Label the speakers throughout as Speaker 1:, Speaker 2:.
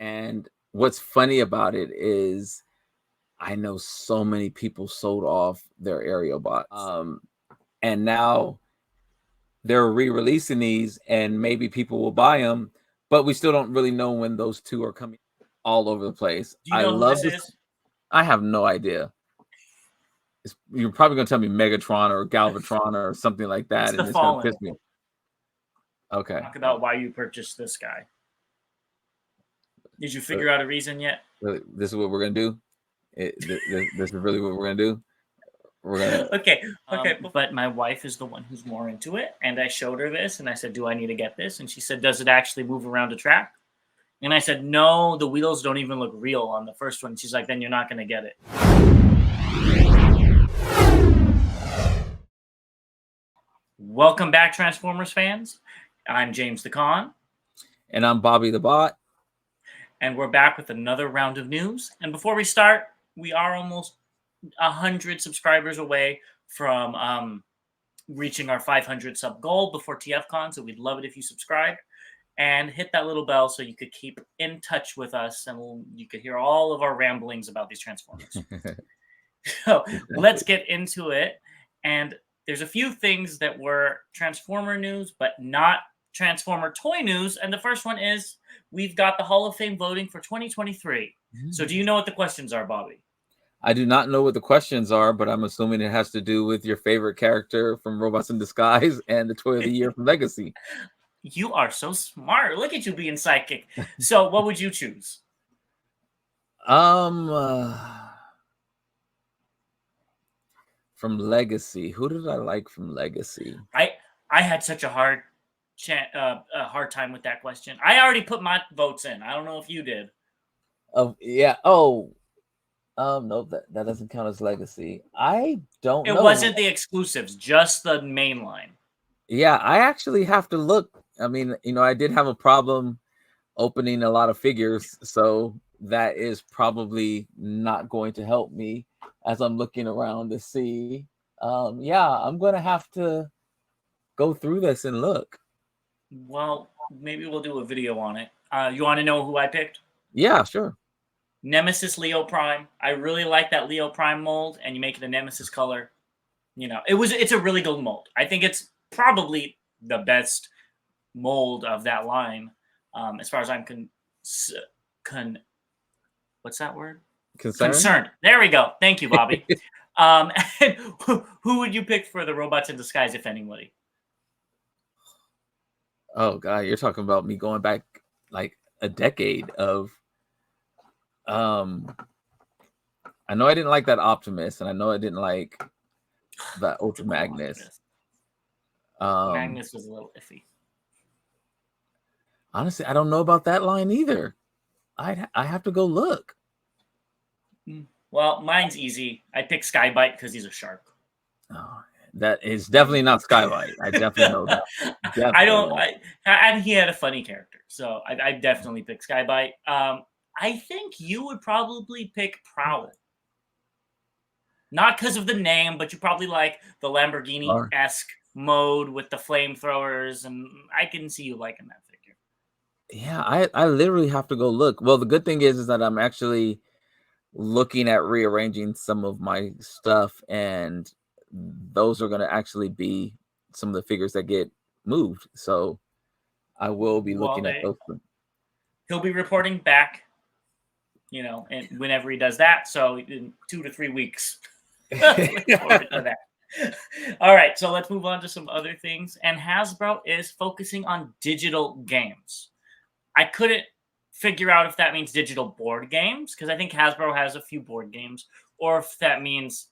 Speaker 1: And what's funny about it is I know so many people sold off their aerial bots. And now they're re-releasing these and maybe people will buy them, but we still don't really know when those two are coming all over the place.
Speaker 2: Do you know who this is?
Speaker 1: I have no idea. You're probably going to tell me Megatron or Galvatron or something like that,
Speaker 2: It's
Speaker 1: and
Speaker 2: the
Speaker 1: it's going to
Speaker 2: Fallen.
Speaker 1: piss me. Okay.
Speaker 2: Talk about why you purchased this guy. Did you figure out a reason yet?
Speaker 1: This is what we're going to do? This is really what we're going to do? We're gonna
Speaker 2: okay. But my wife is the one who's more into it, and I showed her this, and I said, "Do I need to get this?" And she said, "Does it actually move around a track?" And I said, "No, the wheels don't even look real on the first one." She's like, "Then you're not going to get it." Welcome back, Transformers fans. I'm James the Con.
Speaker 1: And I'm Bobby the Bot.
Speaker 2: And we're back with another round of news. And before we start, we are almost 100 subscribers away from reaching our 500 sub goal before TFCon. So we'd love it if you subscribe and hit that little bell so you could keep in touch with us and you could hear all of our ramblings about these Transformers. So let's get into it. And there's a few things that were Transformer news, but not Transformer toy news. And the first one is we've got the Hall of Fame voting for 2023. So do you know what the questions are, Bobby?
Speaker 1: I do not know what the questions are, but I'm assuming it has to do with your favorite character from Robots in Disguise and the Toy of the Year from Legacy.
Speaker 2: You are so smart. Look at you being psychic. So what would you choose?
Speaker 1: From Legacy. Who did I like from Legacy?
Speaker 2: I had such a hard time with that question. I already put my votes in. I don't know if you did.
Speaker 1: Oh yeah. Oh, no, that doesn't count as Legacy. I don't know.
Speaker 2: It wasn't the exclusives, just the main line.
Speaker 1: Yeah, I actually have to look. I mean, I did have a problem opening a lot of figures, so that is probably not going to help me as I'm looking around to see. Yeah, I'm going to have to go through this and look.
Speaker 2: Well, maybe we'll do a video on it. You want to know who I picked?
Speaker 1: Yeah, sure.
Speaker 2: Nemesis Leo Prime. I really like that Leo Prime mold, and you make it a Nemesis color. It's a really good mold. I think it's probably the best mold of that line, as far as I'm what's that word? Concerned. There we go. Thank you, Bobby. And who would you pick for the Robots in Disguise, if anybody?
Speaker 1: Oh God, you're talking about me going back like a decade of. I know I didn't like that Optimus, and I know I didn't like that Ultra Magnus.
Speaker 2: Magnus was a little iffy.
Speaker 1: Honestly, I don't know about that line either. I have to go look.
Speaker 2: Well, mine's easy. I pick Skybite because he's a shark.
Speaker 1: Oh, that is definitely not Skybite. I definitely know that.
Speaker 2: And he had a funny character, so I definitely pick Skybite. I think you would probably pick Prowl. Not because of the name, but you probably like the Lamborghini-esque mode with the flamethrowers, and I can see you liking that figure.
Speaker 1: Yeah, I literally have to go look. Well, the good thing is that I'm actually looking at rearranging some of my stuff, and those are going to actually be some of the figures that get moved. So I will be looking at those.
Speaker 2: He'll be reporting back, and whenever he does that. So in 2 to 3 weeks. Look forward to that. All right, so let's move on to some other things. And Hasbro is focusing on digital games. I couldn't figure out if that means digital board games, because I think Hasbro has a few board games, or if that means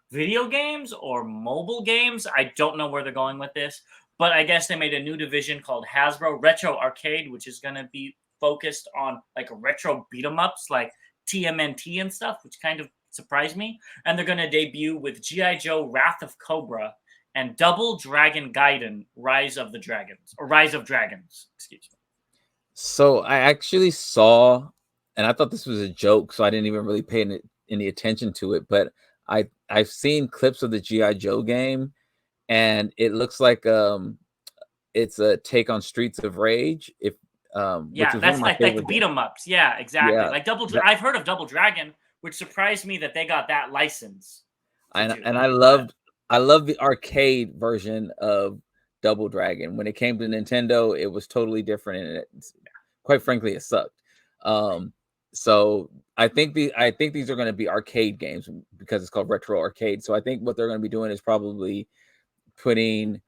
Speaker 2: video games or mobile games. I don't know where they're going with this, but I guess they made a new division called Hasbro Retro Arcade, which is going to be focused on like retro beat 'em ups like TMNT and stuff, which kind of surprised me. And they're going to debut with G.I. Joe Wrath of Cobra and Double Dragon Gaiden Rise of Dragons, excuse me.
Speaker 1: So I actually saw, and I thought this was a joke, so I didn't even really pay any attention to it, but I've seen clips of the G.I. Joe game, and it looks like it's a take on Streets of Rage. If which
Speaker 2: Yeah,
Speaker 1: is one of
Speaker 2: that's
Speaker 1: my
Speaker 2: like the
Speaker 1: favorite
Speaker 2: beat 'em ups. Yeah, exactly.
Speaker 1: Yeah,
Speaker 2: Like
Speaker 1: that,
Speaker 2: I've heard of Double Dragon, which surprised me that they got that license to do.
Speaker 1: and
Speaker 2: But
Speaker 1: I loved the arcade version of Double Dragon. When it came to Nintendo, it was totally different, and quite frankly, it sucked. Um, so I think these are going to be arcade games because it's called retro arcade. So I think what they're going to be doing is probably putting,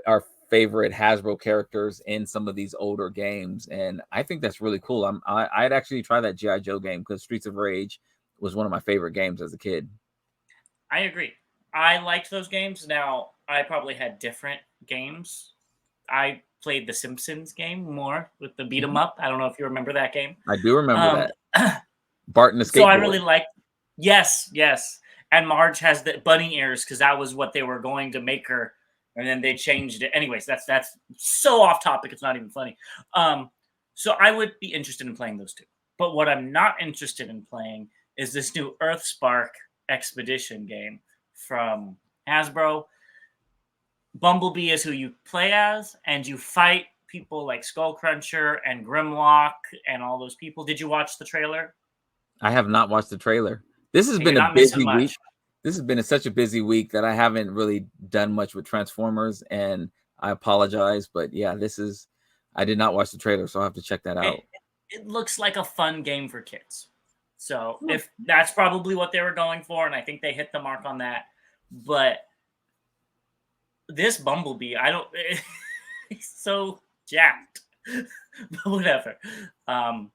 Speaker 1: our favorite Hasbro characters in some of these older games, and I think that's really cool. I'd actually try that GI Joe game because Streets of Rage was one of my favorite games as a kid.
Speaker 2: I agree. I liked those games. Now, I probably had different games. I played the Simpsons game more with the beat 'em
Speaker 1: Mhm.
Speaker 2: up. I don't know if you remember that game.
Speaker 1: I do remember
Speaker 2: Um,
Speaker 1: that. Bart and the
Speaker 2: so I really
Speaker 1: skateboard.
Speaker 2: like. Yes, yes. And Marge has the bunny ears because that was what they were going to make her, and then they changed it. Anyways, that's so off topic. It's not even funny. Um, so I would be interested in playing those two. But what I'm not interested in playing is this new Earthspark Expedition game from Hasbro. Bumblebee is who you play as, and you fight people like Skullcruncher and Grimlock and all those people. Did you watch the trailer?
Speaker 1: I have not watched the trailer. This has
Speaker 2: You're
Speaker 1: been a
Speaker 2: not missing
Speaker 1: busy week.
Speaker 2: much.
Speaker 1: This has been such a busy week that I haven't really done much with Transformers, and I apologize. But yeah, I did not watch the trailer, so I'll have to check that
Speaker 2: It,
Speaker 1: out.
Speaker 2: it looks like a fun game for kids. So
Speaker 1: Hmm.
Speaker 2: if that's probably what they were going for, and I think they hit the mark on that. But this Bumblebee, I don't. He's so jacked. But whatever. Um,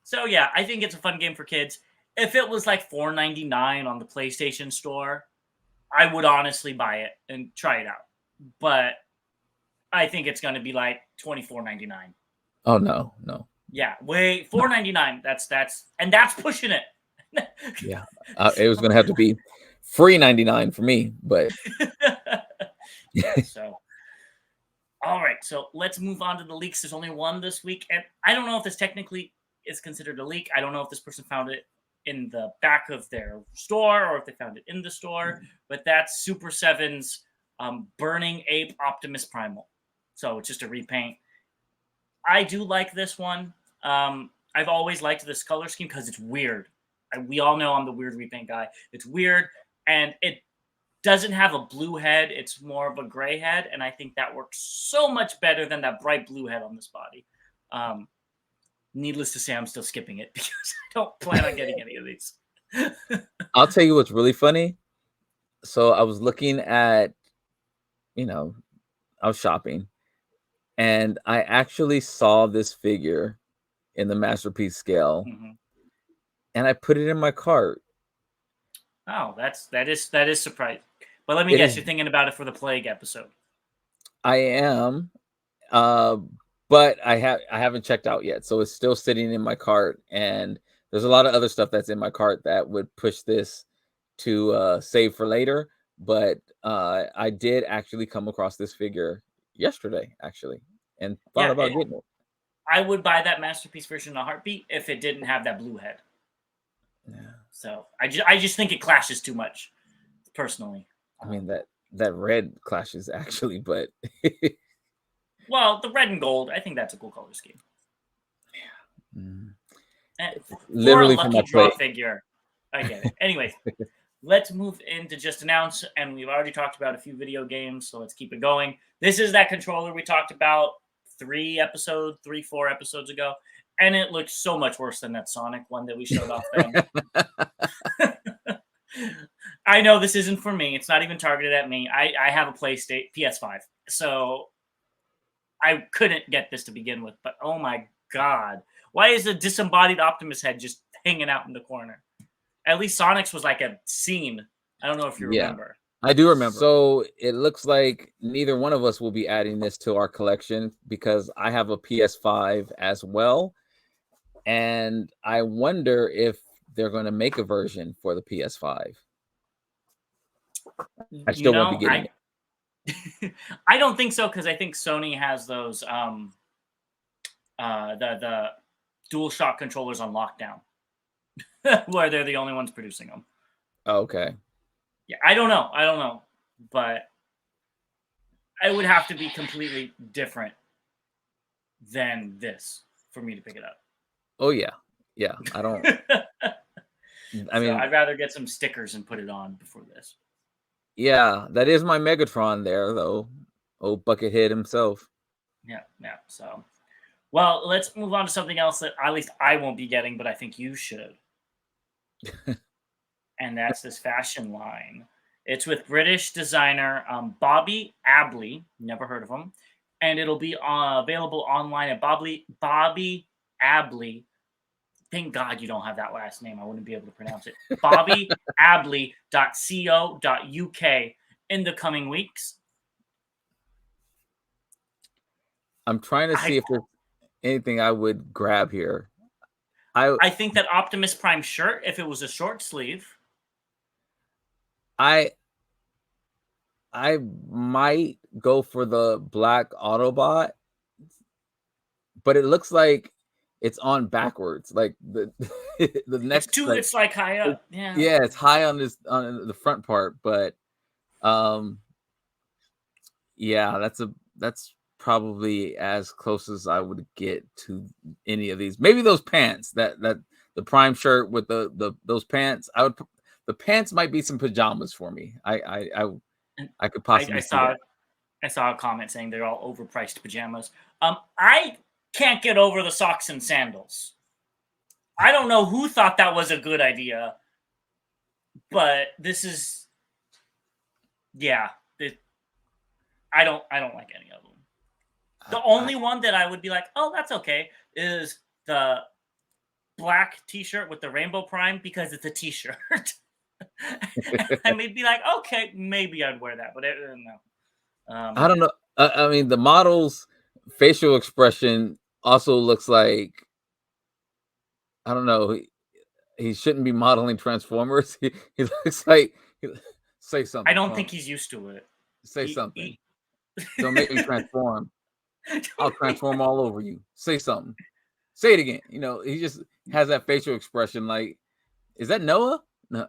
Speaker 2: so yeah, I think it's a fun game for kids. If it was like $4.99 on the PlayStation Store, I would honestly buy it and try it out. But I think it's going to be like $24.99.
Speaker 1: Oh no, no,
Speaker 2: Yeah, wait,
Speaker 1: no.
Speaker 2: $4.99. That's pushing it.
Speaker 1: Yeah, it was gonna have to be free 99 for me, but
Speaker 2: Yeah. So, all right. So let's move on to the leaks. There's only one this week, and I don't know if this technically is considered a leak. I don't know if this person found it in the back of their store or if they found it in the store. But that's Super Seven's Burning Ape Optimus Primal. So it's just a repaint. I do like this one. I've always liked this color scheme because it's weird. We all know I'm the weird repaint guy. It's weird, and it doesn't have a blue head. It's more of a gray head, and I think that works so much better than that bright blue head on this body. Um, Needless to say, I'm still skipping it because I don't plan on getting any of these.
Speaker 1: I'll tell you what's really funny. So I was looking at, you know, I was shopping, and I actually saw this figure in the masterpiece scale,
Speaker 2: Mhm.
Speaker 1: and I put it in my cart.
Speaker 2: Oh, that is surprising. But let me
Speaker 1: It
Speaker 2: guess,
Speaker 1: is
Speaker 2: you're thinking about it for the plague episode.
Speaker 1: I am, uh, but I haven't checked out yet, so it's still sitting in my cart, and there's a lot of other stuff that's in my cart that would push this to save for later. But I did actually come across this figure yesterday, actually, and thought
Speaker 2: Yeah,
Speaker 1: about getting it.
Speaker 2: I would buy that masterpiece version in a heartbeat if it didn't have that blue head.
Speaker 1: Yeah.
Speaker 2: So I just think it clashes too much, personally.
Speaker 1: I mean
Speaker 2: Um,
Speaker 1: that red clashes actually, but
Speaker 2: well, the red and gold, I think that's a cool color scheme.
Speaker 1: mm,
Speaker 2: Eh, for a
Speaker 1: literally for
Speaker 2: lucky
Speaker 1: my
Speaker 2: draw
Speaker 1: plate.
Speaker 2: figure, I get it. Anyways, let's move into just announce, and we've already talked about a few video games, so let's keep it going. This is that controller we talked about 4 episodes ago, and it looks so much worse than that Sonic one that we showed off then. I know this isn't for me. It's not even targeted at me. I have a PlayStation PS5, so I couldn't get this to begin with. But oh my god, why is the disembodied Optimus head just hanging out in the corner? At least Sonic's was like a scene. I don't know if you
Speaker 1: Yeah,
Speaker 2: remember.
Speaker 1: I do remember. So it looks like neither one of us will be adding this to our collection because I have a PS5 as well. And I wonder if they're going to make a version for the PS5. I
Speaker 2: You
Speaker 1: still won't be
Speaker 2: know,
Speaker 1: getting it.
Speaker 2: I don't think so because I think Sony has those the dual shock controllers on lockdown where they're the only ones producing them.
Speaker 1: Oh, okay.
Speaker 2: Yeah, I don't know. I don't know, but it would have to be completely different. than this for me to pick it up.
Speaker 1: Oh yeah, yeah. I don't. I
Speaker 2: So
Speaker 1: mean,
Speaker 2: I'd rather get some stickers and put it on before this.
Speaker 1: yeah, that is my Megatron there though. Oh, Buckethead himself.
Speaker 2: Yeah, yeah. So, well, let's move on to something else that at least I won't be getting, but I think you should. And that's this fashion line. It's with British designer Bobby Abley. Never heard of him. And it'll be available online at Bobby Abley. Thank God you don't have that last name. I wouldn't be able to pronounce it. BobbyAbley.co.uk in the coming weeks.
Speaker 1: I'm trying to see
Speaker 2: I
Speaker 1: if there's anything I would grab here. I
Speaker 2: I think that Optimus Prime shirt, if it was a short sleeve,
Speaker 1: I I might go for the black Autobot, but it looks like it's on backwards. Like the the next like
Speaker 2: it's like high
Speaker 1: it,
Speaker 2: up. Yeah.
Speaker 1: yeah, it's high on this on the front part, but um yeah, that's probably as close as I would get to any of these. Maybe those pants, that the Prime shirt with the those pants. The pants might be some pajamas for me.
Speaker 2: And
Speaker 1: I could
Speaker 2: I,
Speaker 1: possibly
Speaker 2: I
Speaker 1: see that.
Speaker 2: saw I saw a comment saying they're all overpriced pajamas. I can't get over the socks and sandals. I don't know who thought that was a good idea, but this is yeah. I don't like any of them. The
Speaker 1: I,
Speaker 2: only one that I would be like, oh, that's okay, is the black T-shirt with the rainbow prime because it's a T-shirt. I may be like, okay, maybe I'd wear that, but no.
Speaker 1: I don't know. I mean, the model's facial expression also looks like I don't know. He shouldn't be modeling Transformers. He looks like say
Speaker 2: I
Speaker 1: something,
Speaker 2: don't
Speaker 1: punk.
Speaker 2: think he's used to it.
Speaker 1: Say
Speaker 2: He,
Speaker 1: something.
Speaker 2: he
Speaker 1: Don't make me transform. I'll
Speaker 2: don't make-
Speaker 1: transform all over you. Say something. Say it again. You know, he just has that facial expression like, is that Noah? No.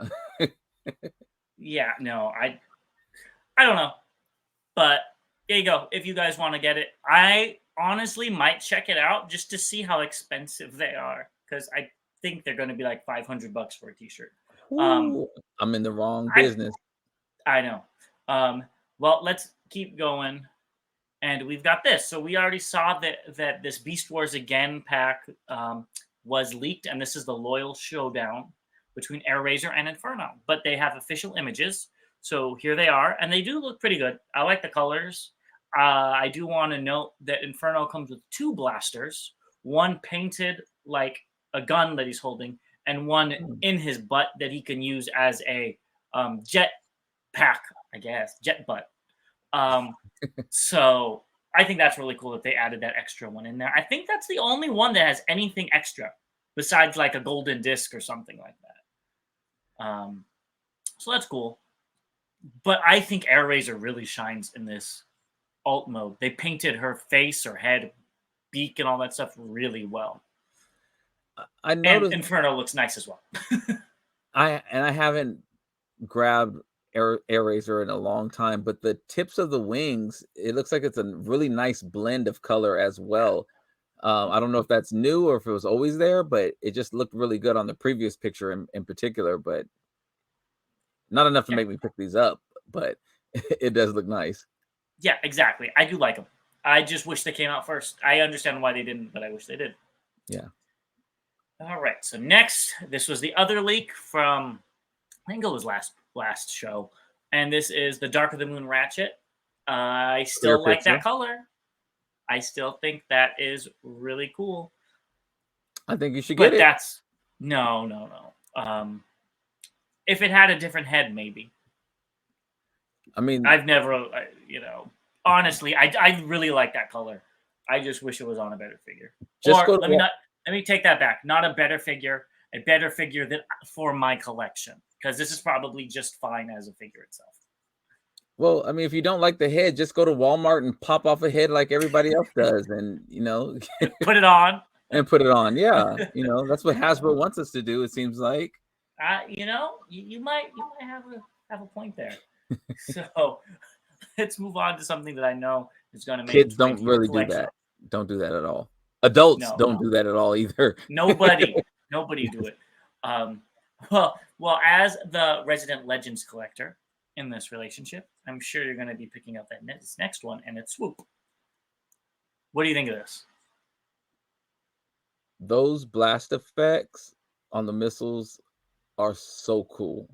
Speaker 2: yeah, no, I don't know, but there you go. If you guys want to get it, I honestly might check it out just to see how expensive they are because I think they're going to be like $500 for a T-shirt. Um,
Speaker 1: Ooh, I'm in the wrong
Speaker 2: I
Speaker 1: business.
Speaker 2: I know. Well, let's keep going. And we've got this. So we already saw that this Beast Wars Again pack was leaked, and this is the Loyal Showdown between Airazor and Inferno. But they have official images, so here they are, and they do look pretty good. I like the colors. I do want to note that Inferno comes with two blasters, one painted like a gun that he's holding, and one in his butt that he can use as a jet pack, I guess, jet butt. Um, so I think that's really cool that they added that extra one in there. I think that's the only one that has anything extra besides like a golden disc or something like that. So that's cool. But I think Airazor really shines in this alt mode. They painted her face, her head, beak, and all that stuff really well.
Speaker 1: I
Speaker 2: And
Speaker 1: noticed
Speaker 2: Inferno looks nice as well.
Speaker 1: I haven't grabbed Airazor in a long time, but the tips of the wings, it looks like it's a really nice blend of color as well. I don't know if that's new or if it was always there, but it just looked really good on the previous picture in particular, but not enough to
Speaker 2: Yeah,
Speaker 1: make me pick these up, but it does look nice.
Speaker 2: yeah, exactly. I do like them. I just wish they came out first. I understand why they didn't, but I wish they did.
Speaker 1: Yeah.
Speaker 2: All right. So next, this was the other leak from I think it was last show, and this is the Dark of the Moon Ratchet. I
Speaker 1: Clear
Speaker 2: still like
Speaker 1: picture.
Speaker 2: that color. I still think that is really cool.
Speaker 1: I think you should get
Speaker 2: But
Speaker 1: it.
Speaker 2: that's no. If it had a different head, maybe.
Speaker 1: I mean,
Speaker 2: I've never, honestly, I really like that color. I just wish it was on a better figure.
Speaker 1: just
Speaker 2: Or
Speaker 1: go to
Speaker 2: let me take that back. Not a better figure, a better figure that for my collection because this is probably just fine as a figure itself.
Speaker 1: well, I mean, if you don't like the head, just go to Walmart and pop off a head like everybody else does, and
Speaker 2: Put it on.
Speaker 1: and put it on. Yeah, that's what Hasbro wants us to do. It seems like.
Speaker 2: You might have a point there. So let's move on to something that I know is going to make
Speaker 1: Kids
Speaker 2: its way
Speaker 1: don't
Speaker 2: to your
Speaker 1: really do
Speaker 2: collection.
Speaker 1: that. Don't do that at all. Adults
Speaker 2: No,
Speaker 1: don't do that at all either.
Speaker 2: nobody do it. Um, well, as the resident legends collector in this relationship, I'm sure you're going to be picking up that next one, and it's swoop. What do you think of this?
Speaker 1: Those blast effects on the missiles are so cool.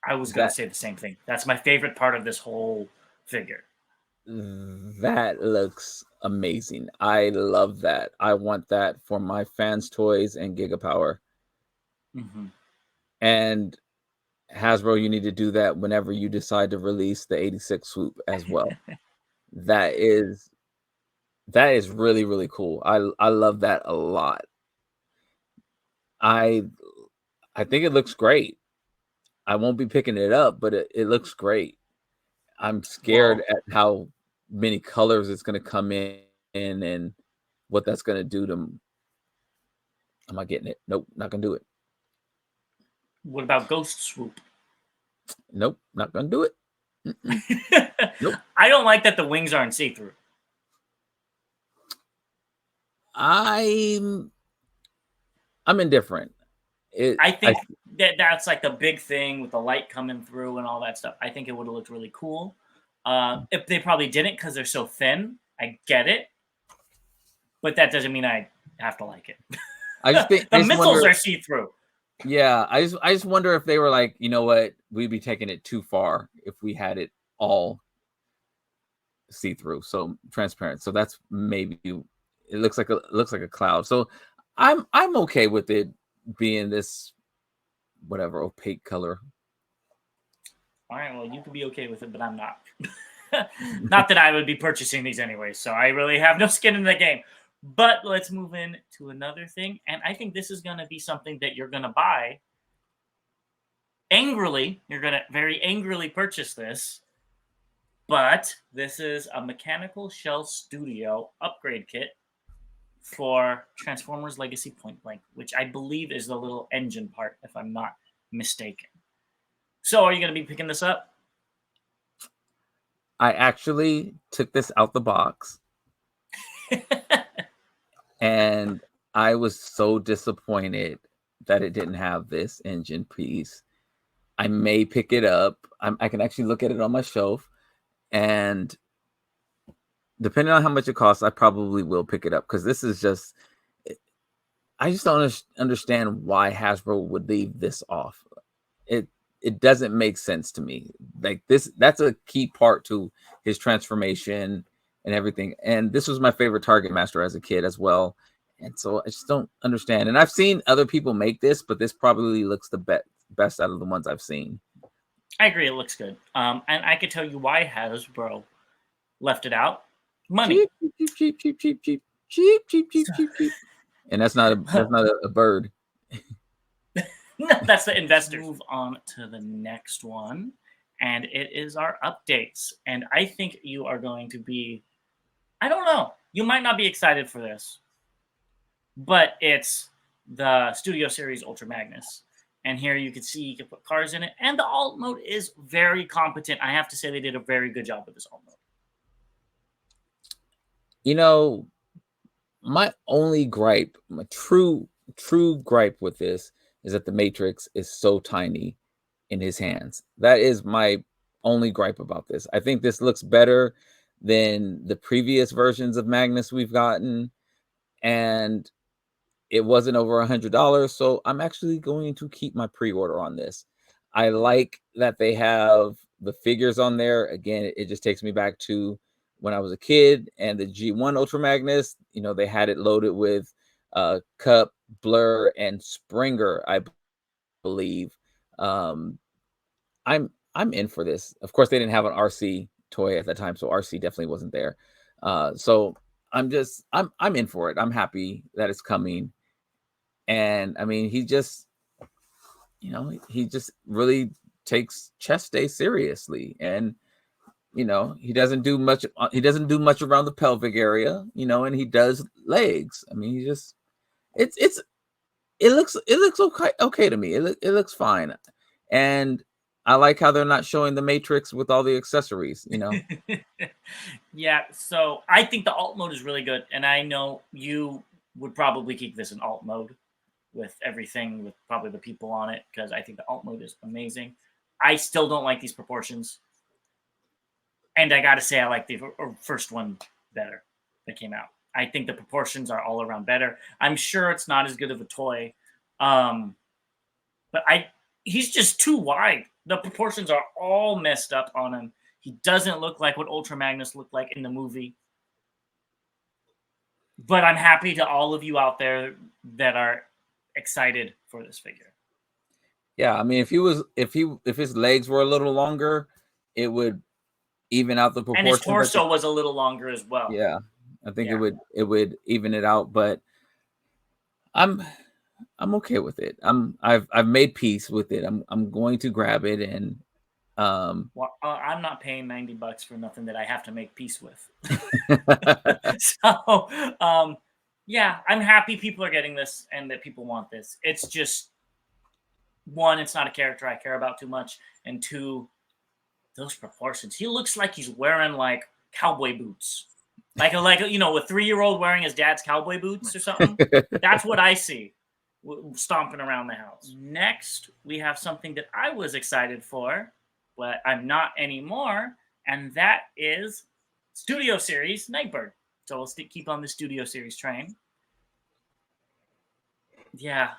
Speaker 2: I was going to
Speaker 1: That
Speaker 2: say the same thing. That's my favorite part of this whole figure.
Speaker 1: that looks amazing. I love that. I want that for my fans toys and Gigapower.
Speaker 2: Mm-hmm.
Speaker 1: And Hasbro, you need to do that whenever you decide to release the 86 swoop as well. that is really, really cool. I love that a lot. I think it looks great. I won't be picking it up, but it looks great. I'm scared
Speaker 2: Well,
Speaker 1: at how many colors it's going to come in and what that's going to do to. Am I getting it? Nope, not going to do it.
Speaker 2: what about Ghost Swoop?
Speaker 1: Nope, not going to do it. Nope.
Speaker 2: I don't like that the wings aren't see-through.
Speaker 1: I'm indifferent.
Speaker 2: I think that's like the big thing with the light coming through and all that stuff. I think it would have looked really cool. If they probably didn't because they're so thin, I get it, but that doesn't mean I have to like it.
Speaker 1: I just think
Speaker 2: the missiles are see-through.
Speaker 1: Yeah, I just wonder if they were like, you know what, we'd be taking it too far if we had it all see-through, so transparent. So that's maybe it looks like a cloud. So I'm okay with it being this whatever opaque color.
Speaker 2: All right, well, you can be okay with it, but I'm not. Not that I would be purchasing these anyway, so I really have no skin in the game. But let's move in to another thing, and I think this is going to be something that you're going to buy angrily. You're going to very angrily purchase this, but this is a Mechanical Shell Studio upgrade kit for Transformers Legacy Point Blank, which I believe is the little engine part, if I'm not mistaken. So are you going to be picking this up?
Speaker 1: I actually took this out the box and I was so disappointed that it didn't have this engine piece. I may pick it up. I can actually look at it on my shelf, and depending on how much it costs, I probably will pick it up because this is just, I just don't understand why Hasbro would leave this off. It doesn't make sense to me. Like that's a key part to his transformation and everything. And this was my favorite Target Master as a kid as well. And so I just don't understand. And I've seen other people make this, but this probably looks the best out of the ones I've seen.
Speaker 2: I agree, it looks good. And I could tell you why Hasbro left it out. Money.
Speaker 1: Cheap. And that's not a bird.
Speaker 2: That's the investor. Move on to the next one, and it is our updates. And I think you are going to be, I don't know, you might not be excited for this, but it's the Studio Series Ultra Magnus. And here you can see you can put cars in it, and the alt mode is very competent. I have to say they did a very good job with this alt mode.
Speaker 1: You know, my only gripe, my true gripe with this is that the Matrix is so tiny in his hands. That is my only gripe about this. I think this looks better than the previous versions of Magnus we've gotten, and it wasn't over $100, so I'm actually going to keep my pre-order on this. I like that they have the figures on there. Again, it just takes me back to when I was a kid and the G1 Ultra Magnus. You know, they had it loaded with Cup, Blur, and Springer, I believe. I'm in for this. Of course, they didn't have an RC toy at that time, so RC definitely wasn't there. So I'm in for it. I'm happy that it's coming. And I mean, he just really takes chest day seriously. And you know, he doesn't do much around the pelvic area, you know, and he does legs. I mean, he just it looks okay to me. It looks fine. And I like how they're not showing the Matrix with all the accessories,
Speaker 2: Yeah, so I think the alt mode is really good, and I know you would probably keep this in alt mode with everything, with probably the people on it, because I think the alt mode is amazing. I still don't like these proportions, and I gotta say I like the first one better that came out. I think the proportions are all around better. I'm sure it's not as good of a toy, um, but he's just too wide. The proportions are all messed up on him. He doesn't look like what Ultra Magnus looked like in the movie. But I'm happy to all of you out there that are excited for this figure.
Speaker 1: Yeah, I mean, if his legs were a little longer, it would even out the
Speaker 2: And his
Speaker 1: proportions.
Speaker 2: torso was a little longer as well.
Speaker 1: Yeah, I think
Speaker 2: Yeah.
Speaker 1: it would even it out, but I'm okay with it. I've made peace with it. I'm going to grab it and
Speaker 2: Well, I'm not paying $90 for nothing that I have to make peace with. So, yeah, I'm happy people are getting this and that people want this. It's just one, it's not a character I care about too much, and two, those proportions. He looks like he's wearing like cowboy boots, like a a 3-year-old wearing his dad's cowboy boots or something. That's what I see stomping around the house. Next, we have something that I was excited for, but I'm not anymore, and that is Studio Series Nightbird. So we'll keep on the Studio Series train. Yeah,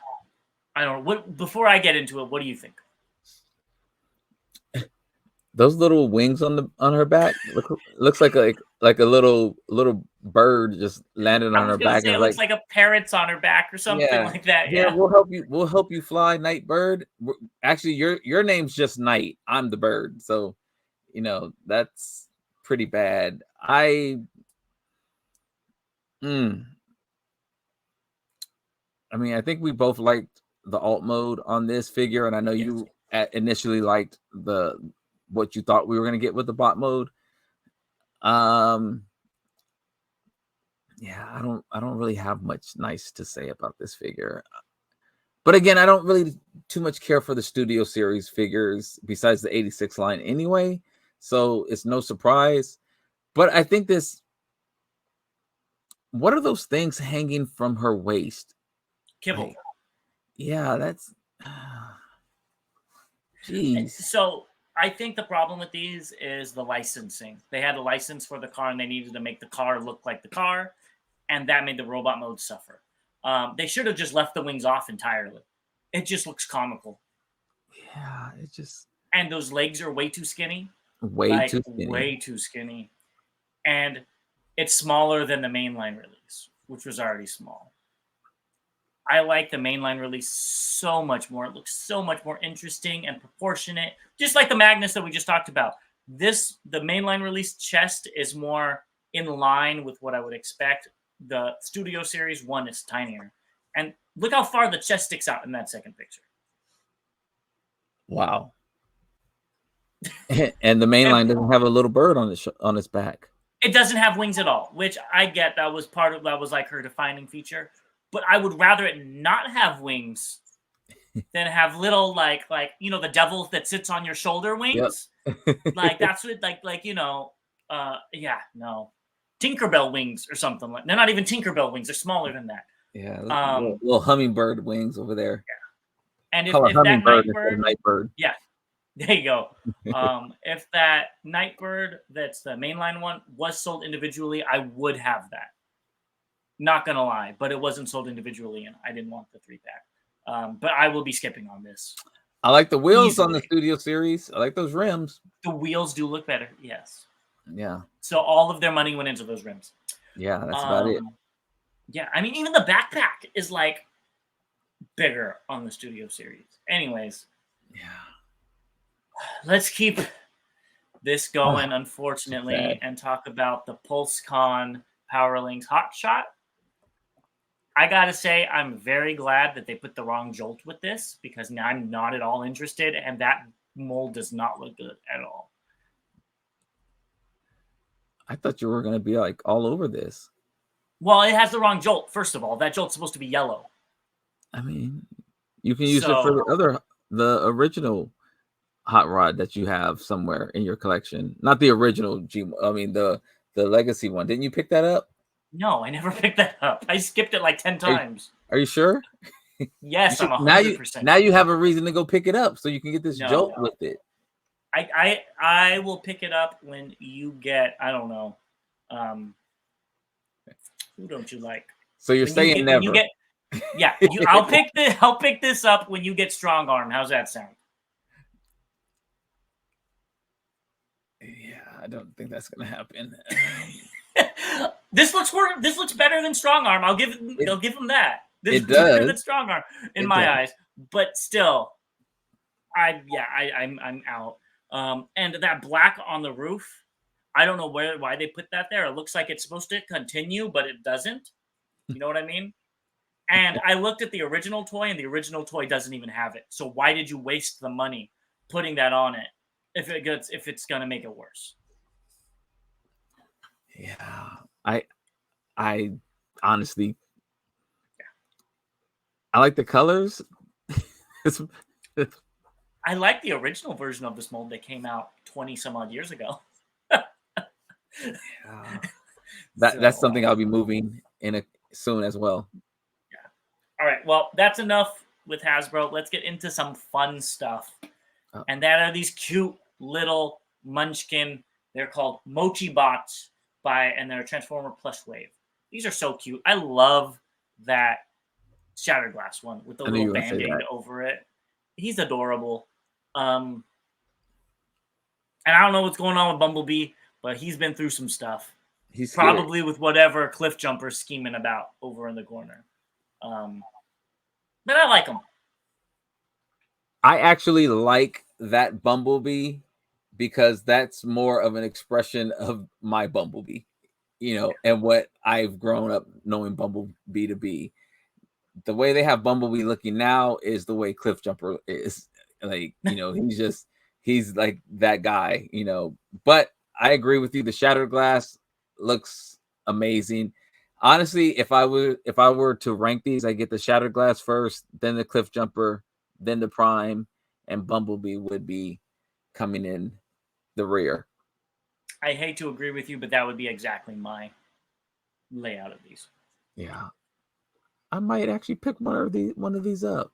Speaker 2: I don't know. What before I get into it, what do you think?
Speaker 1: those little wings on her back looks like a little bird just landed
Speaker 2: I
Speaker 1: on
Speaker 2: was
Speaker 1: her
Speaker 2: gonna
Speaker 1: back
Speaker 2: say
Speaker 1: and
Speaker 2: it looks like a parrot's on her back or something like that.
Speaker 1: yeah,
Speaker 2: Yeah.
Speaker 1: we'll help you fly, Nightbird. Actually, your name's just Night. I'm the bird, so that's pretty bad. I mean, I think we both liked the alt mode on this figure, and I know you initially liked what you thought we were going to get with the bot mode. Yeah, I don't really have much nice to say about this figure. But again, I don't really too much care for the Studio Series figures besides the 86 line anyway, so it's no surprise. But I think what are those things hanging from her waist?
Speaker 2: Kibble.
Speaker 1: Like, yeah, that's jeez.
Speaker 2: So I think the problem with these is the licensing. They had a license for the car and they needed to make the car look like the car, and that made the robot mode suffer. They should have just left the wings off entirely. It just looks comical.
Speaker 1: Yeah, it just
Speaker 2: and those legs are way too skinny.
Speaker 1: Way too
Speaker 2: skinny. And it's smaller than the mainline release, which was already small. I like the mainline release so much more. It looks so much more interesting and proportionate, just like the Magnus that we just talked about. The mainline release chest is more in line with what I would expect. The Studio Series one is tinier. And look how far the chest sticks out in that second picture.
Speaker 1: Wow. And the mainline doesn't have a little bird on its back.
Speaker 2: It doesn't have wings at all, which I get. That was like her defining feature. But I would rather it not have wings than have little like the devil that sits on your shoulder wings. Yep. Like that's what Tinkerbell wings or something like. They're not even Tinkerbell wings. They're smaller than that.
Speaker 1: Yeah, little hummingbird wings over there.
Speaker 2: Yeah. And if that
Speaker 1: Nightbird,
Speaker 2: yeah, there you go. If that Nightbird, that's the mainline one, was sold individually, I would have that. Not gonna lie, but it wasn't sold individually, and I didn't want the 3-pack. But I will be skipping on this.
Speaker 1: I like the wheels on the Studio Series. I like those rims.
Speaker 2: The wheels do look better, yes.
Speaker 1: Yeah.
Speaker 2: So all of their money went into those rims.
Speaker 1: Yeah, that's about it.
Speaker 2: Yeah, I mean, even the backpack is like bigger on the Studio Series. Anyways.
Speaker 1: Yeah.
Speaker 2: Let's keep this going, unfortunately, and talk about the PulseCon Powerlinks Hot Shot. I gotta say, I'm very glad that they put the wrong jolt with this because now I'm not at all interested, and that mold does not look good at all.
Speaker 1: I thought you were going to be like all over this.
Speaker 2: Well, it has the wrong jolt. First of all, that jolt's supposed to be yellow.
Speaker 1: I mean, you can use it for the original hot rod that you have somewhere in your collection. Not the original G. I mean the legacy one. Didn't you pick that up?
Speaker 2: No, I never picked that up. I skipped it like 10
Speaker 1: Are you,
Speaker 2: times.
Speaker 1: are you sure?
Speaker 2: Yes, I'm
Speaker 1: Now you
Speaker 2: 100%
Speaker 1: now
Speaker 2: sure.
Speaker 1: you have a reason to go pick it up so you can get this
Speaker 2: No.
Speaker 1: jolt with it.
Speaker 2: I will pick it up when you get, I don't know. Who don't you like?
Speaker 1: So you're
Speaker 2: When you
Speaker 1: saying
Speaker 2: get
Speaker 1: never.
Speaker 2: when you get yeah, I'll pick this up when you get strong arm. How's that sound?
Speaker 1: Yeah, I don't think that's gonna happen.
Speaker 2: This looks better than strong arm. I'll give him that. This
Speaker 1: It
Speaker 2: looks better than
Speaker 1: does.
Speaker 2: strong arm in
Speaker 1: It
Speaker 2: my
Speaker 1: does.
Speaker 2: eyes. But still, I'm out. And that black on the roof, I don't know why they put that there. It looks like it's supposed to continue, but it doesn't. You know what I mean? And I looked at the original toy, and the original toy doesn't even have it. So why did you waste the money putting that on it if it's gonna make it worse?
Speaker 1: Yeah. I honestly I like the colors. It's,
Speaker 2: I like the original version of this mold that came out 20 some odd years ago.
Speaker 1: that's something I'll be moving in soon as well.
Speaker 2: Yeah. All right. Well, that's enough with Hasbro. Let's get into some fun stuff. And that are these cute little munchkin. They're called Mochi Bots and they're a Transformer plush wave. These are so cute. I love that Shattered Glass one with the little band-aid over it. He's adorable. And I don't know what's going on with Bumblebee, but he's been through some stuff. He's probably with whatever Cliff Jumper's scheming about over in the corner. But I like him.
Speaker 1: I actually like that Bumblebee because that's more of an expression of my Bumblebee, and what I've grown up knowing Bumblebee to be. The way they have Bumblebee looking now is the way Cliff Jumper is. Like, he's like that guy, But I agree with you. The Shattered Glass looks amazing. Honestly, if I were to rank these, I get the Shattered Glass first, then the Cliff Jumper, then the Prime, and Bumblebee would be coming in the rear.
Speaker 2: I hate to agree with you, but that would be exactly my layout of these.
Speaker 1: Yeah. I might actually pick one of these up.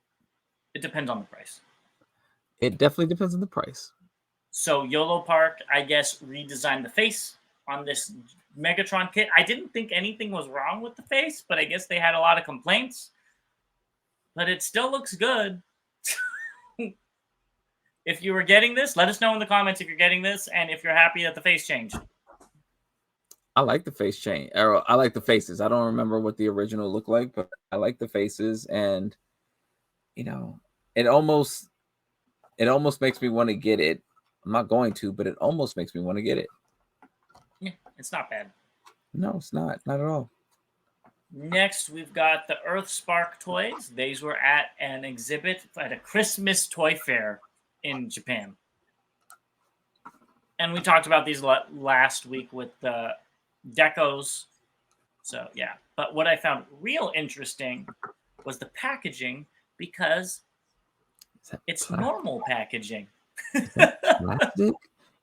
Speaker 2: It depends on the price.
Speaker 1: It definitely depends on the price.
Speaker 2: So YOLO Park, I guess, redesigned the face on this Megatron kit. I didn't think anything was wrong with the face, but I guess they had a lot of complaints. But it still looks good. If you were getting this, let us know in the comments if you're getting this and if you're happy that the face changed.
Speaker 1: I like the face change. I like the faces. I don't remember what the original looked like, but I like the faces, and it almost makes me want to get it. I'm not going to, but it almost makes me want to get it.
Speaker 2: Yeah, it's not bad.
Speaker 1: No, it's not at all.
Speaker 2: Next, we've got the Earth Spark toys. These were at an exhibit at a Christmas toy fair in Japan. And we talked about these last week with the decos. So, yeah. But what I found real interesting was the packaging, because it's plastic? Normal packaging.
Speaker 1: Is that plastic?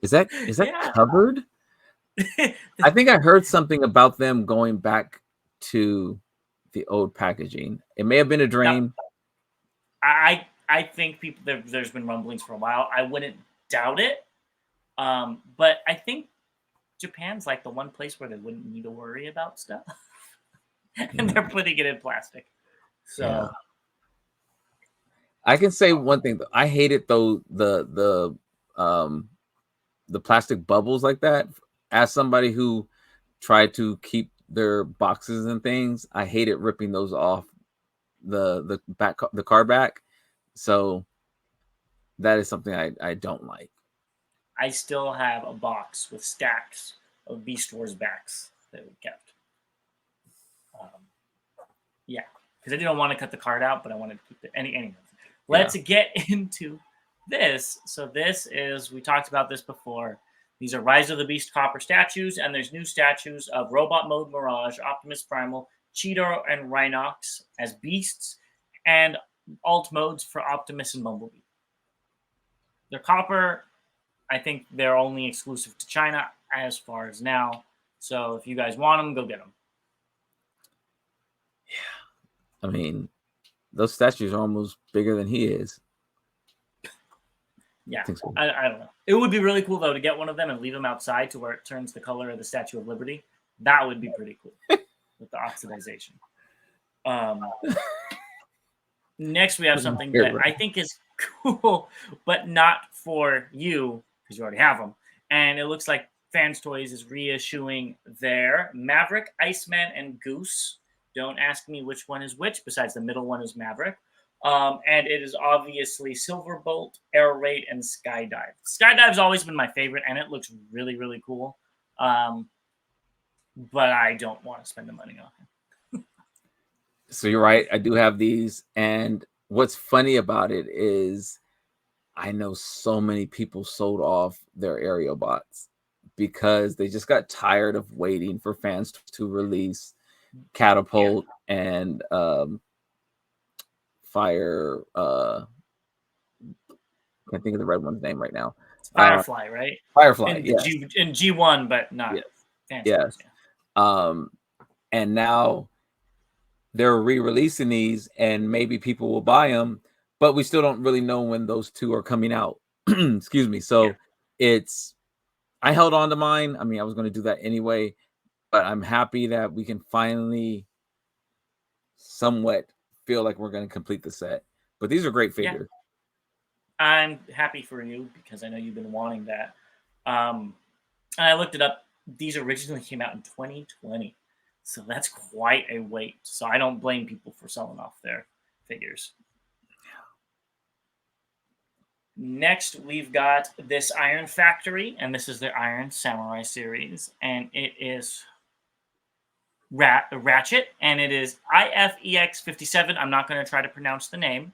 Speaker 1: Is that covered? I think I heard something about them going back to the old packaging. It may have been a dream.
Speaker 2: No, I think there's been rumblings for a while. I wouldn't doubt it. But I think Japan's like the one place where they wouldn't need to worry about stuff. And they're putting it in plastic. So
Speaker 1: I can say one thing though. I hated the plastic bubbles like that. As somebody who tried to keep their boxes and things, I hated ripping those off the car back. So that is something I don't like.
Speaker 2: I still have a box with stacks of Beast Wars backs that we kept. Yeah, because I didn't want to cut the card out, but I wanted to keep it. Anyway, let's get into this. So this is, we talked about this before. These are Rise of the Beast Copper statues, and there's new statues of Robot Mode Mirage, Optimus Primal, Cheetor, and Rhinox as beasts, and alt modes for Optimus and Bumblebee. They're copper. I think they're only exclusive to China as far as now. So if you guys want them, go get them.
Speaker 1: I mean, those statues are almost bigger than he is.
Speaker 2: Yeah,
Speaker 1: So.
Speaker 2: I don't know. It would be really cool, though, to get one of them and leave them outside to where it turns the color of the Statue of Liberty. That would be pretty cool with the oxidization. Next, we have something that I think is cool, but not for you, because you already have them. And it looks like FANSTOYS is reissuing their Maverick, Iceman, and Goose. Don't ask me which one is which, besides the middle one is Maverick. And it is obviously Silverbolt, Air Raid, and Skydive. Skydive's always been my favorite, and it looks really, really cool. But I don't want to spend the money on it.
Speaker 1: So you're right. I do have these. And what's funny about it is I know so many people sold off their aerial bots because they just got tired of waiting for fans to release Catapult and Fire. Can't think of the red one's name right now.
Speaker 2: Firefly, right?
Speaker 1: Firefly,
Speaker 2: in G1, but not.
Speaker 1: Yes. And now they're re-releasing these, and maybe people will buy them, but we still don't really know when those two are coming out. Excuse me. So I held on to mine. I mean, I was going to do that anyway, but I'm happy that we can finally somewhat feel like we're going to complete the set. But these are great figures.
Speaker 2: I'm happy for you because I know you've been wanting that. And I looked it up. These originally came out in 2020. So that's quite a wait. So I don't blame people for selling off their figures. Next, we've got this Iron Factory, and this is their Iron Samurai series. And it is Ratchet, and it is IFEX57. I'm not going to try to pronounce the name,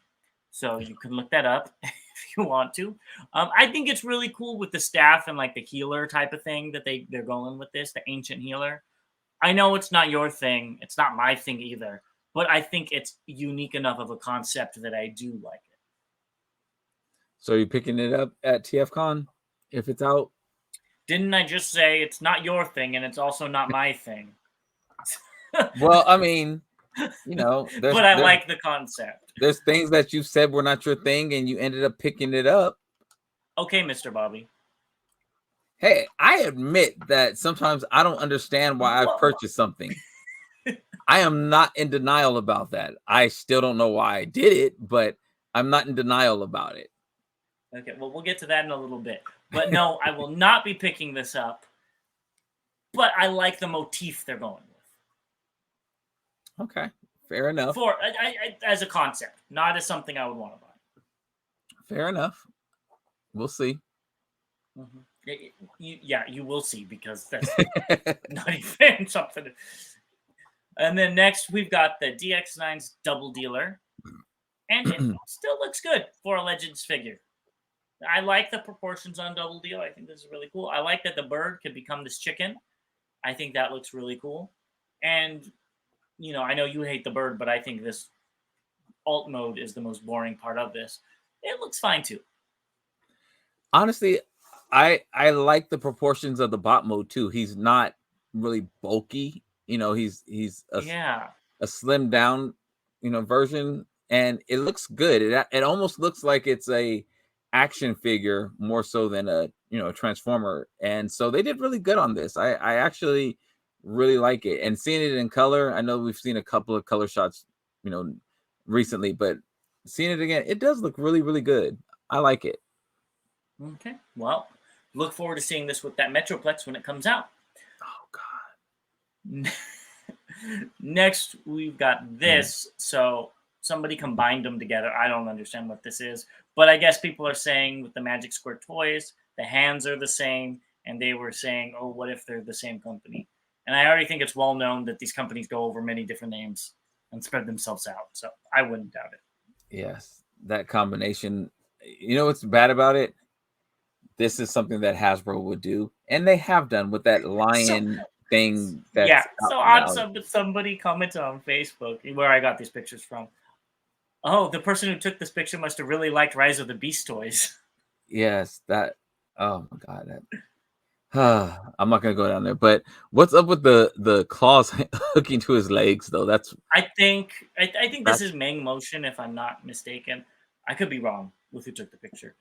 Speaker 2: so you can look that up if you want to. I think it's really cool with the staff and like the healer type of thing that they're going with this, the ancient healer. I know it's not your thing. It's not my thing either, but I think it's unique enough of a concept that I do like it.
Speaker 1: So you're picking it up at TFCon if it's out?
Speaker 2: Didn't I just say it's not your thing and it's also not my thing?
Speaker 1: Well, I mean, you know,
Speaker 2: but I like the concept.
Speaker 1: There's things that you said were not your thing and you ended up picking it up.
Speaker 2: Okay, Mr. Bobby.
Speaker 1: Hey, I admit that sometimes I don't understand why I've purchased something. I am not in denial about that. I still don't know why I did it, but I'm not in denial about it.
Speaker 2: Okay, well, we'll get to that in a little bit. But no, I will not be picking this up. But I like the motif they're going with.
Speaker 1: Okay, fair enough.
Speaker 2: As a concept, not as something I would want to buy.
Speaker 1: Fair enough. We'll see.
Speaker 2: Mm-hmm. You will see because that's not even something. And then next we've got the DX9's Double Dealer, and it still looks good for a Legends figure. I like the proportions on Double Dealer. I think this is really cool. I like that the bird can become this chicken. I think that looks really cool. And you know, I know you hate the bird, but I think this alt mode is the most boring part of this. It looks fine too.
Speaker 1: Honestly, I like the proportions of the bot mode too. He's not really bulky. You know, he's a slimmed down, you know, version, and it looks good. It almost looks like it's a action figure more so than a, you know, transformer. And so they did really good on this. I actually really like it. And seeing it in color, I know we've seen a couple of color shots, you know, recently, but seeing it again, it does look really, really good. I like it.
Speaker 2: Okay, well, look forward to seeing this with that Metroplex when it comes out.
Speaker 1: Oh, God.
Speaker 2: Next, we've got this. So somebody combined them together. I don't understand what this is. But I guess people are saying with the Magic Square toys, the hands are the same. And they were saying, oh, what if they're the same company? And I already think it's well known that these companies go over many different names and spread themselves out. So I wouldn't doubt it.
Speaker 1: Yes, that combination. You know what's bad about it? This is something that Hasbro would do, and they have done with that lion thing.
Speaker 2: So somebody commented on Facebook where I got these pictures from. Oh, the person who took this picture must have really liked Rise of the Beast toys.
Speaker 1: Yes, that. Oh my god, that. I'm not gonna go down there. But what's up with the claws hooking to his legs though?
Speaker 2: I think this
Speaker 1: That's
Speaker 2: is Meng Motion, if I'm not mistaken. I could be wrong with who took the picture.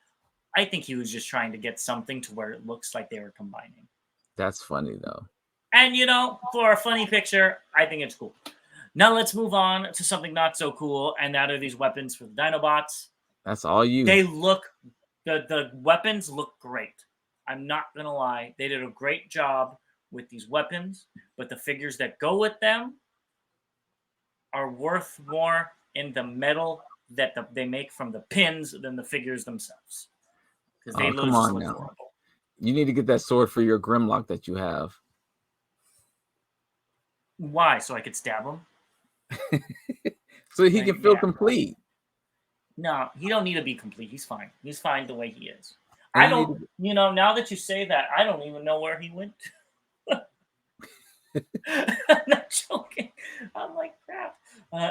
Speaker 2: I think he was just trying to get something to where it looks like they were combining.
Speaker 1: that's funny though.
Speaker 2: And for a funny picture, I think it's cool. Now let's move on to something not so cool, and that are these weapons for the Dinobots.
Speaker 1: That's all you.
Speaker 2: They look the weapons look great. I'm not gonna lie, they did a great job with these weapons, but the figures that go with them are worth more in the metal that they make from the pins than the figures themselves, because they
Speaker 1: Oh, come
Speaker 2: just
Speaker 1: on
Speaker 2: look
Speaker 1: now.
Speaker 2: horrible.
Speaker 1: You need to get that sword for your Grimlock that you have.
Speaker 2: Why? So I could stab him?
Speaker 1: So he can feel complete.
Speaker 2: No, he don't need to be complete. He's fine. He's fine the way he is.
Speaker 1: And
Speaker 2: I don't. Now that you say that, I don't even know where he went. I'm not joking. I'm like crap.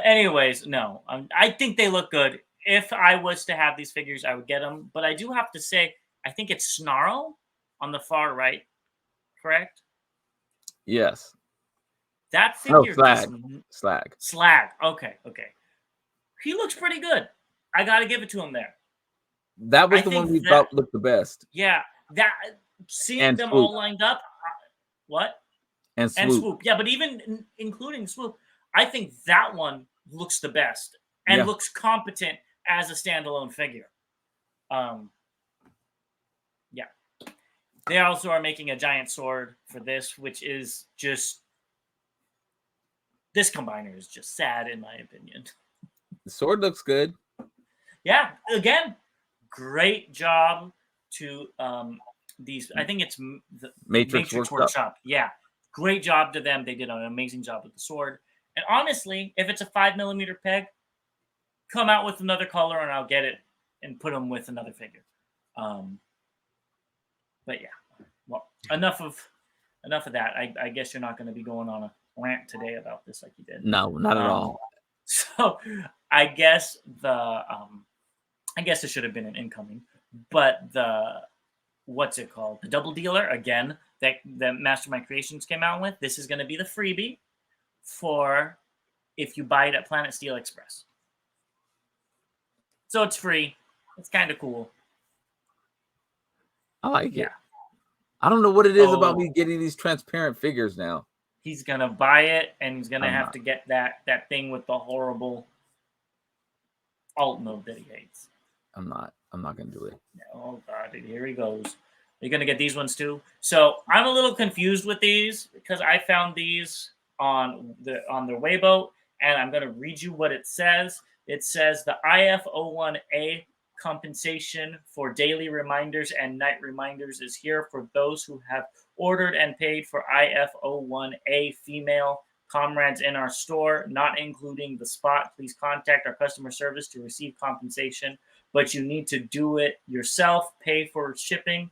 Speaker 2: Anyways, no. I think they look good. If I was to have these figures, I would get them. But I do have to say, I think it's Snarl on the far right. Correct?
Speaker 1: Yes.
Speaker 2: That
Speaker 1: Oh,
Speaker 2: figure
Speaker 1: Slag.
Speaker 2: Okay. He looks pretty good. I got to give it to him there.
Speaker 1: That was the one we thought looked the best.
Speaker 2: Yeah, that seeing
Speaker 1: And
Speaker 2: them
Speaker 1: Swoop.
Speaker 2: all lined up. What?
Speaker 1: And Swoop.
Speaker 2: Yeah, but even including Swoop, I think that one looks the best and looks competent as a standalone figure. Yeah. They also are making a giant sword for this, which is just this combiner is just sad in my opinion.
Speaker 1: The sword looks good.
Speaker 2: Yeah, again, great job to these. I think it's the
Speaker 1: Matrix Workshop.
Speaker 2: Yeah, great job to them. They did an amazing job with the sword. And honestly, if it's a 5mm peg, come out with another color and I'll get it and put them with another figure. But yeah, well, enough of that. I guess you're not going to be going on a rant today about this like you did.
Speaker 1: No, not at all.
Speaker 2: So I guess I guess it should have been an incoming, but what's it called? The double dealer again that Mastermind Creations came out with. This is going to be the freebie for if you buy it at Planet Steel Express. So it's free. It's kind of cool.
Speaker 1: I like it. I don't know what it is about me getting these transparent figures now.
Speaker 2: He's gonna buy it, and he's gonna have to get that thing with the horrible alt mode that he hates.
Speaker 1: I'm not gonna do it.
Speaker 2: Oh god, here he goes. You're gonna get these ones too. So I'm a little confused with these because I found these on their Weibo, and I'm gonna read you what it says. It says the IF01A compensation for daily reminders and night reminders is here for those who have ordered and paid for IF01A female comrades in our store, not including the spot. Please contact our customer service to receive compensation, but you need to do it yourself. Pay for shipping.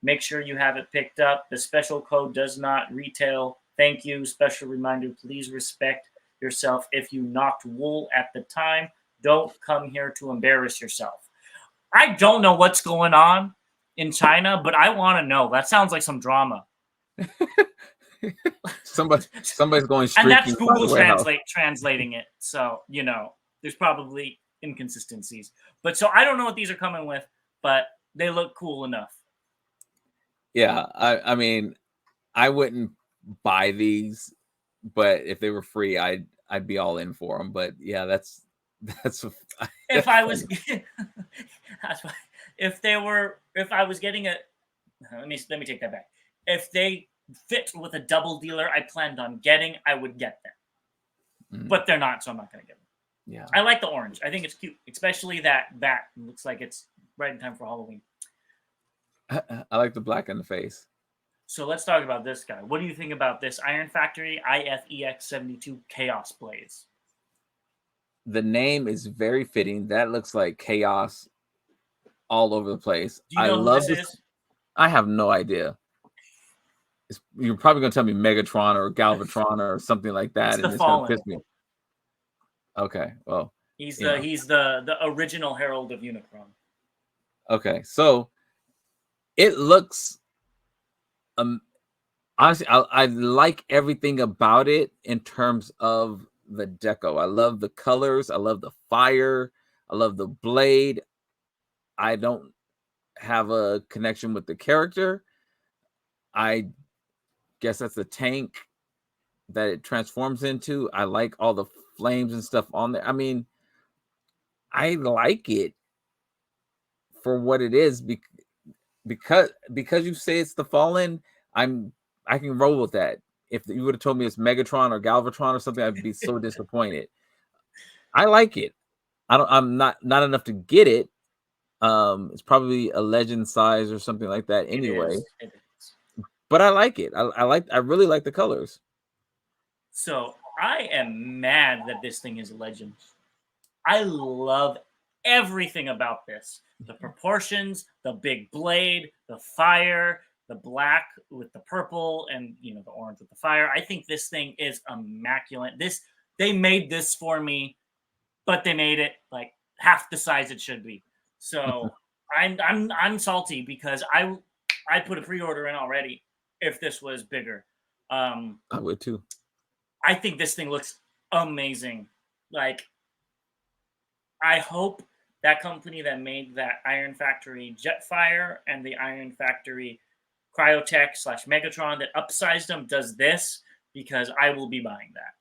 Speaker 2: Make sure you have it picked up. The special code does not retail. Thank you. Special reminder, please respect yourself. If you knocked wool at the time, don't come here to embarrass yourself. I don't know what's going on in China, but I want to know. That sounds like some drama.
Speaker 1: Somebody's going straight.
Speaker 2: And that's Google translating it. So, there's probably inconsistencies. But so I don't know what these are coming with, but they look cool enough.
Speaker 1: Yeah, I mean, I wouldn't buy these, but if they were free, I'd be all in for them. But yeah, that's
Speaker 2: if I was if I was getting let me take that back. If they fit with a double dealer I planned on getting, I would get them. But they're not, so I'm not going to get them.
Speaker 1: Yeah.
Speaker 2: I like the orange. I think it's cute, especially that looks like it's right in time for Halloween.
Speaker 1: I like the black in the face.
Speaker 2: So let's talk about this guy. What do you think about this Iron Factory IFEX72 Chaos Blaze?
Speaker 1: The name is very fitting. That looks like chaos all over the place.
Speaker 2: Do you know who this is?
Speaker 1: I have no idea. You're probably going to tell me Megatron or Galvatron or something like that.
Speaker 2: It's going to piss
Speaker 1: me. Okay, well.
Speaker 2: He's the original Herald of Unicron.
Speaker 1: Okay, so It looks honestly, I like everything about it in terms of the deco. I love the colors. I love the fire. I love the blade. I don't have a connection with the character. I guess that's the tank that it transforms into. I like all the flames and stuff on there. I mean, I like it for what it is because you say it's the Fallen. I can roll with that. If you would have told me it's Megatron or Galvatron or something, I'd be so disappointed. I like it. I'm not enough to get it. It's probably a legend size or something like that
Speaker 2: It
Speaker 1: anyway.
Speaker 2: is. It is.
Speaker 1: But I like it. I really like the colors.
Speaker 2: So I am mad that this thing is a legend. I love everything about this. The proportions, the big blade, the fire, the black with the purple, and the orange with the fire. I think this thing is immaculate. They made this for me, but they made it like half the size it should be. So I'm salty because I put a pre-order in already if this was bigger.
Speaker 1: I would too.
Speaker 2: I think this thing looks amazing. Like, I hope that company that made that Iron Factory Jetfire and the Iron Factory Cryotech / Megatron that upsized them does this, because I will be buying that.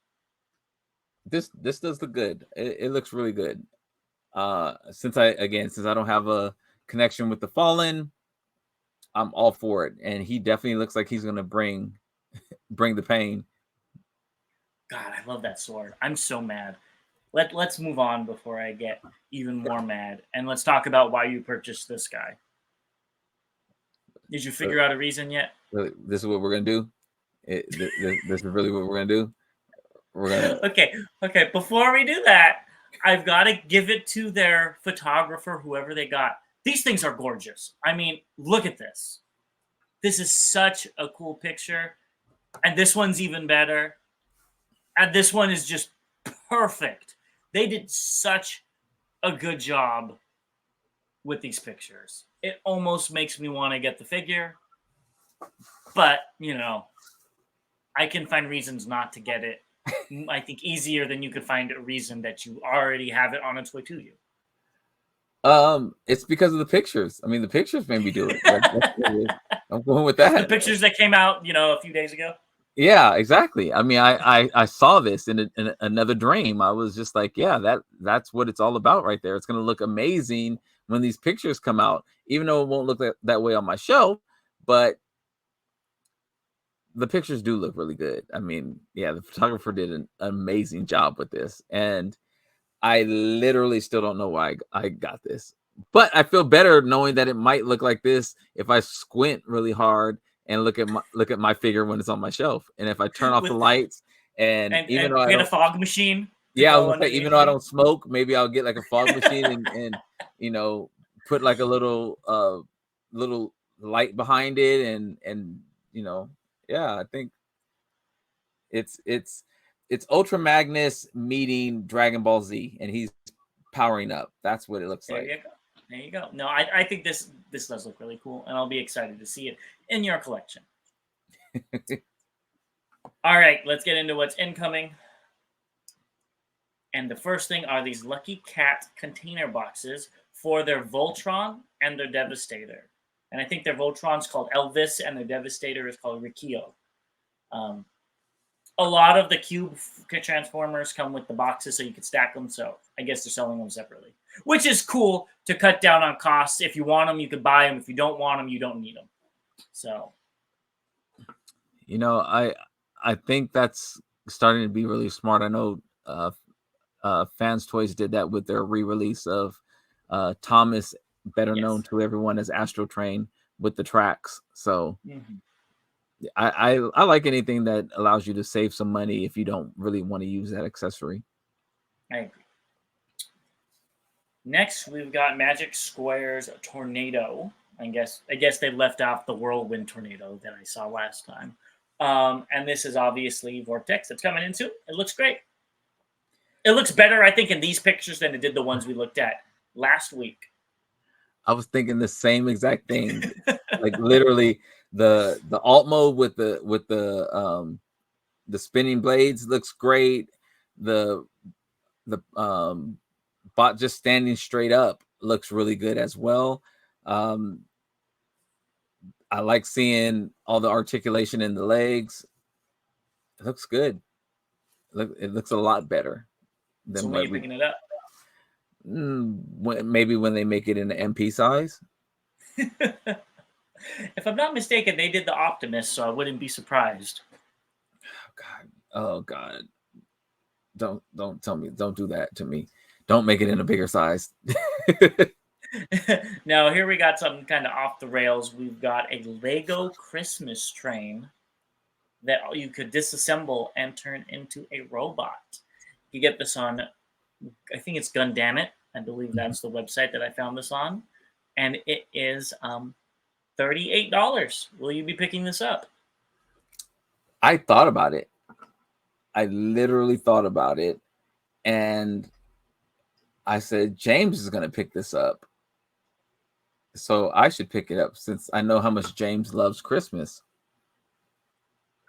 Speaker 1: This does look good. It looks really good. Since I don't have a connection with the Fallen, I'm all for it. And he definitely looks like he's gonna bring the pain.
Speaker 2: God, I love that sword. I'm so mad. Let's move on before I get even more mad, and let's talk about why you purchased this guy. Did you figure out a reason yet?
Speaker 1: This is what we're gonna do. This is really what we're gonna do. We're gonna
Speaker 2: okay. Before we do that, I've got to give it to their photographer, whoever they got. These things are gorgeous. I mean, look at this. This is such a cool picture, and this one's even better. And this one is just perfect. They did such a good job with these pictures. It almost makes me want to get the figure, but I can find reasons not to get it. I think easier than you could find a reason that you already have it on its way to you.
Speaker 1: It's because of the pictures. I mean, the pictures made me do it. I'm going with that.
Speaker 2: The pictures that came out, a few days ago.
Speaker 1: Yeah, exactly. I mean, I saw this in another dream. I was just like, yeah, that's what it's all about right there. It's going to look amazing when these pictures come out, even though it won't look that way on my shelf, but the pictures do look really good. I mean, yeah, the photographer did an amazing job with this, and I literally still don't know why I got this, but I feel better knowing that it might look like this if I squint really hard and look at my figure when it's on my shelf. And if I turn off the lights and even though I
Speaker 2: get
Speaker 1: don't,
Speaker 2: a fog machine.
Speaker 1: Yeah, I was gonna say, even though I don't smoke, maybe I'll get like a fog machine and put like a little light behind it and yeah, I think it's Ultra Magnus meeting Dragon Ball Z, and he's powering up. That's what it looks like.
Speaker 2: There you go. No, I think this does look really cool, and I'll be excited to see it in your collection. All right, let's get into what's incoming. And the first thing are these Lucky Cat container boxes for their Voltron and their Devastator. And I think their Voltron's called Elvis, and their Devastator is called Rikio. A lot of the cube transformers come with the boxes so you can stack them. So I guess they're selling them separately, which is cool to cut down on costs. If you want them, you could buy them. If you don't want them, you don't need them. So,
Speaker 1: I think that's starting to be really smart. I know FANSTOYS did that with their re-release of Thomas, better known to everyone as Astro Train, with the tracks. So I like anything that allows you to save some money if you don't really want to use that accessory.
Speaker 2: I agree. Next, we've got Magic Square's Tornado. I guess they left out the Whirlwind Tornado that I saw last time. And this is obviously Vortex that's coming in soon. It looks great. It looks better, I think, in these pictures than it did the ones we looked at last week.
Speaker 1: I was thinking the same exact thing. Like literally the alt mode with the spinning blades looks great. The bot just standing straight up looks really good as well. I like seeing all the articulation in the legs. It looks good. It looks a lot better
Speaker 2: So
Speaker 1: than
Speaker 2: when are
Speaker 1: what
Speaker 2: you
Speaker 1: we.
Speaker 2: picking it up?
Speaker 1: Maybe when they make it in the MP size.
Speaker 2: If I'm not mistaken, they did the Optimus, so I wouldn't be surprised.
Speaker 1: Oh God. Don't tell me. Don't do that to me. Don't make it in a bigger size.
Speaker 2: Now, here we got something kind of off the rails. We've got a Lego Christmas train that you could disassemble and turn into a robot. You get this on, I think it's Gundamit. I believe that's the website that I found this on. And it is $38. Will you be picking this up?
Speaker 1: I thought about it. I literally thought about it. And I said, James is going to pick this up. So I should pick it up since I know how much James loves Christmas.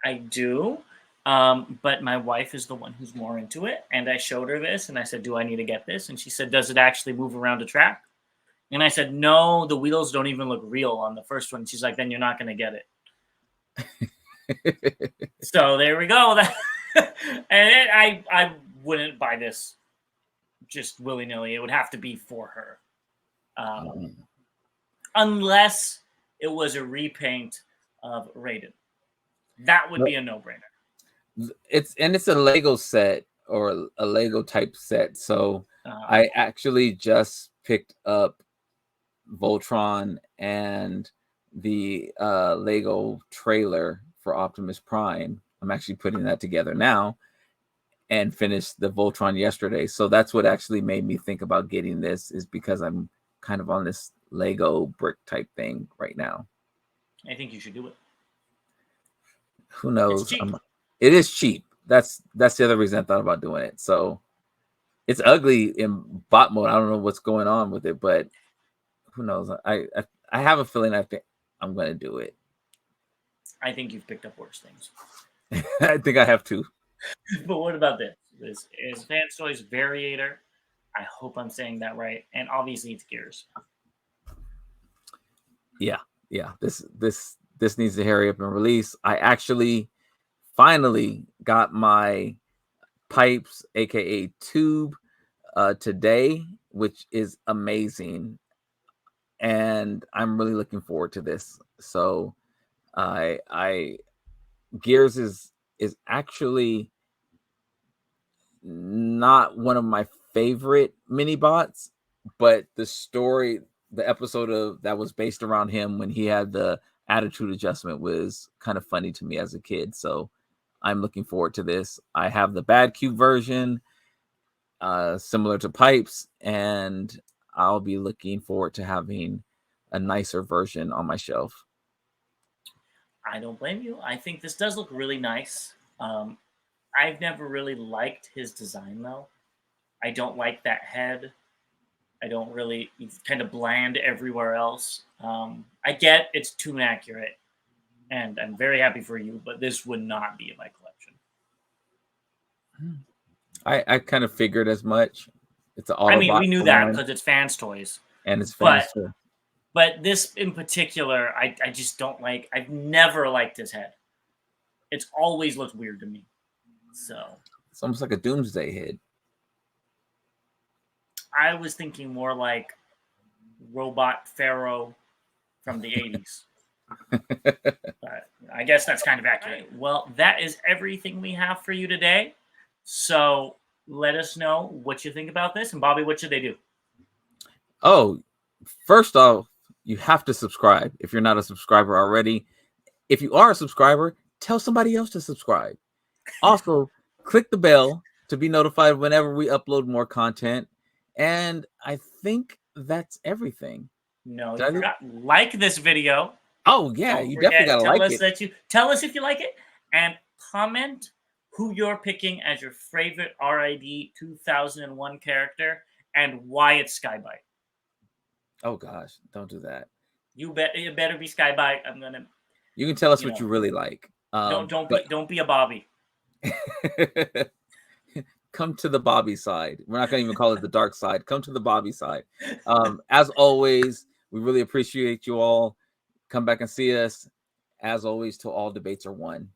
Speaker 2: I do. But my wife is the one who's more into it. And I showed her this and I said, do I need to get this? And she said, does it actually move around a track? And I said, no, the wheels don't even look real on the first one. She's like, then you're not going to get it. So there we go. And I wouldn't buy this just willy-nilly. It would have to be for her. Unless it was a repaint of Raiden. That would be a no-brainer.
Speaker 1: It's a Lego set or a Lego type set. So I actually just picked up Voltron and the Lego trailer for Optimus Prime. I'm actually putting that together now and finished the Voltron yesterday. So that's what actually made me think about getting this, is because I'm kind of on this Lego brick type thing right now.
Speaker 2: I think you should do it.
Speaker 1: Who knows?
Speaker 2: It's cheap.
Speaker 1: It is cheap. That's the other reason I thought about doing it. So it's ugly in bot mode. I don't know what's going on with it, but who knows? I have a feeling I think I'm going to do it.
Speaker 2: I think you've picked up worse things.
Speaker 1: I think I have to.
Speaker 2: But what about this? This is FANSTOYS Variator. I hope I'm saying that right. And obviously it's Gears.
Speaker 1: Yeah. This needs to hurry up and release. I actually finally got my pipes, aka tube, today, which is amazing. And I'm really looking forward to this. So Gears is actually not one of my favorite mini bots, but the episode that was based around him when he had the attitude adjustment was kind of funny to me as a kid. So I'm looking forward to this. I have the Bad Cube version, similar to Pipes, and I'll be looking forward to having a nicer version on my shelf.
Speaker 2: I don't blame you. I think this does look really nice. I've never really liked his design, though. I don't like that head. I don't really, it's kind of bland everywhere else. I get it's too accurate, and I'm very happy for you, but this would not be in my collection.
Speaker 1: I kind of figured as much. It's an Autobot.
Speaker 2: I mean, we knew that because it's FANSTOYS.
Speaker 1: And it's FANSTOYS.
Speaker 2: But this in particular, I just don't like. I've never liked his head. It's always looked weird to me. So
Speaker 1: it's almost like a Doomsday head.
Speaker 2: I was thinking more like Robot Pharaoh from the 80s. But I guess that's kind of accurate. Well, that is everything we have for you today. So let us know what you think about this. And Bobby, what should they do?
Speaker 1: Oh, first off, you have to subscribe if you're not a subscriber already. If you are a subscriber, tell somebody else to subscribe. Also, click the bell to be notified whenever we upload more content. And I think that's everything.
Speaker 2: No, you forgot. Like this video.
Speaker 1: Oh, yeah, you definitely got to like it.
Speaker 2: Tell us if you like it, and comment who you're picking as your favorite RID 2001 character and why it's Skybite.
Speaker 1: Oh gosh, don't do that.
Speaker 2: You better be Skybite. I'm gonna,
Speaker 1: You can tell us
Speaker 2: you
Speaker 1: what
Speaker 2: know,
Speaker 1: you really like.
Speaker 2: don't be a Bobby.
Speaker 1: Come to the Bobby side. We're not going to even call it the dark side. Come to the Bobby side. As always, we really appreciate you all. Come back and see us. As always, till all debates are won.